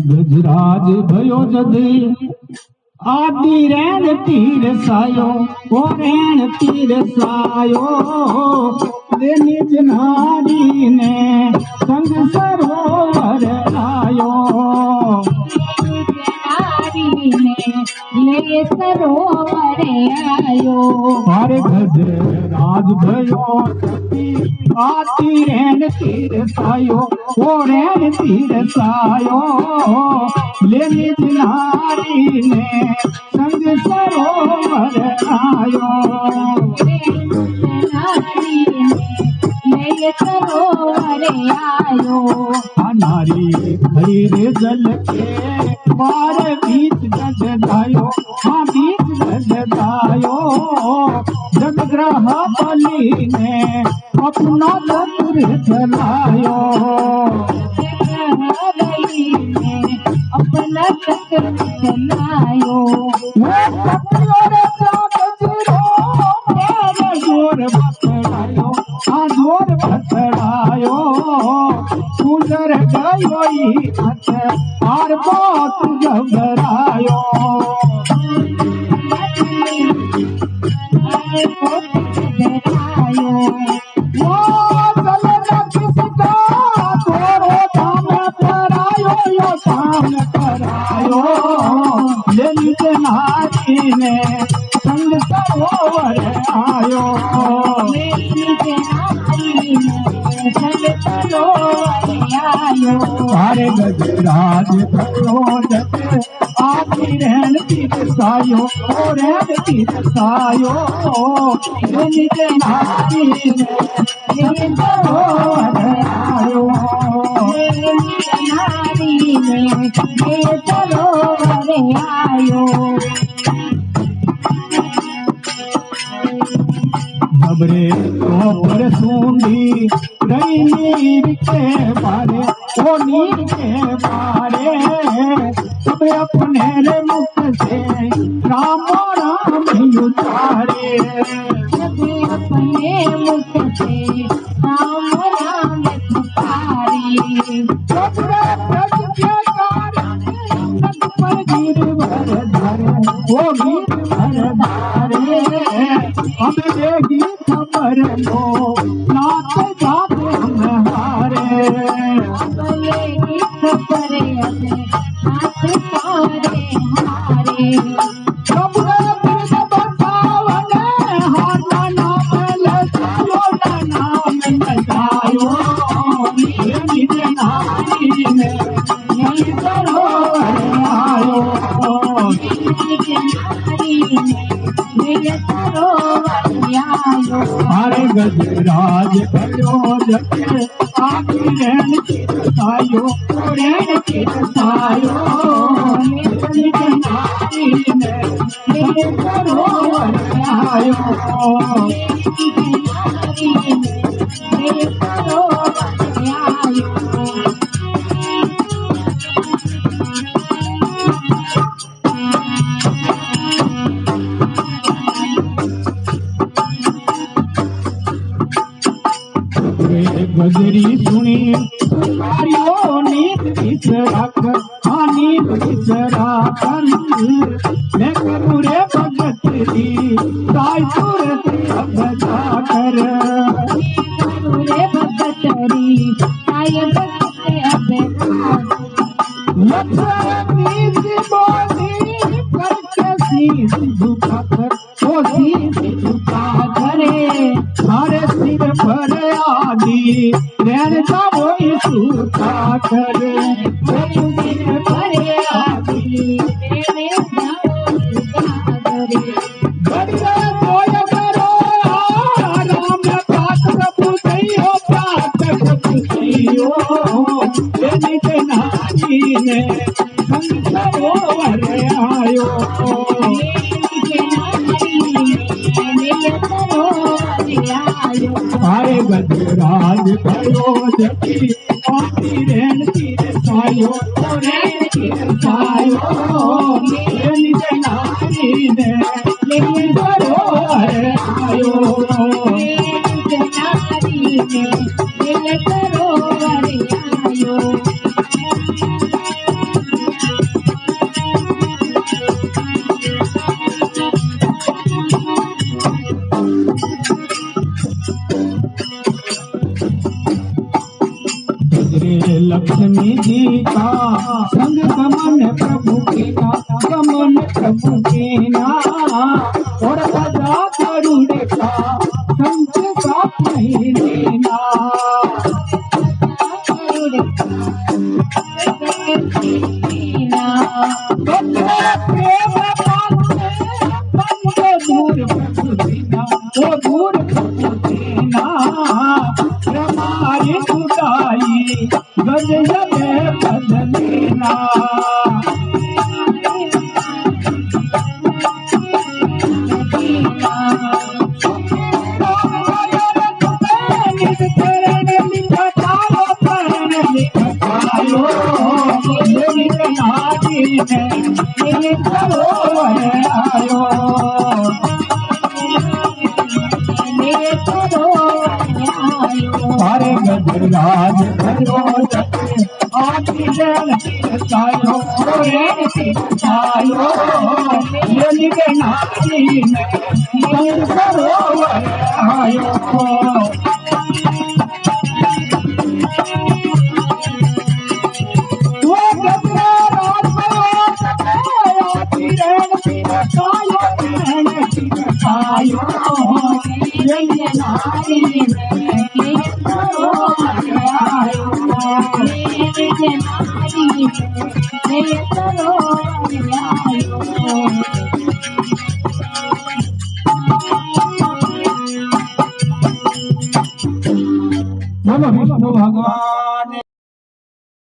गजराज भयो जदी आदि रैन तीर सायो ओ रैन तीर सायो वे निज नारी ने संग सरोवर आयो नारी ने ले सरोवर आयो हरे गजराज भयो आदि रैन तीर सायो ओ रैन तीर सायो ले निज नारी ने संग सरोवर आयो नारी ने सरोवर आयो नारी खरीद जल के पार बीच गजदायो हाँ बीच गजदायो जगग्रह बलि ने अपना चतुर चलायो अपना चक्र चलायो जोर बतड़ायो हाँ जोर बतड़ायो सुंदर गयो आर बहुत घबरायो नारी ने संग सरोवर आयो संग सरोवर आयो हरे गजराज भयो जते आदि रैन तीर सायो ओ रैन तीर सायो निज नारी ने सरोवर आयो नारी ने सरोवर आयो खबरे पर सूंदी रही नीर के बारे ओ नीर के बारे सब अपने रे मुख से राम राम उतारे सब अपने मुख से राम राम उतारे ब्रज के कारण सब पर गिरवर धरे ओ गिरवर धारे हम देगी खबर लो नाथ जात हम हारे लेगी खबर नाथ सारे हारे हरे गजराज भयो जते आदि रैन तीर सायो रैन तीर सायो निज नारी ने सरोवर आयो नारी ने सरोवर आयो गजरी सुनी सुनारियो नीत बिसराक हाँ नीत बिसराकन मैं करूँ रे भगत दी साई सूरत भगता कर रे भगत री साई भगत लक्ष्मी बोली करके शीश झुका कर ओ शीश झुका करे सारे सिर पर आदि रैन जाओ सूखा करे सिर पर आदि रैन जाओ सूखा करे गड़िया कोय करो राम पाठ प्रभु सैयो पाठ प्रभु सैयो निज नारी ने संग सरोवर आयो हरे गजराज भयो जति आदि रैन तीर सायो रैन तीर सायो निज नारी ने सरोवर लक्ष्मी जी का संग गमन प्रभु के ना गमन प्रभु के ना और सदा करुणे का संग साथ नहीं लेना दूर प्रभु देना वो दूर प्रभु देना हमारी खुदाई गजब बदलेना हरे गजराज भरो आदि जन सायो रेण सायो यनि के नारी में सरोवर आयो वो गजराज भरो आदि जन सायो रेण सायो यनि नारी में बोलो विष्णु भगवान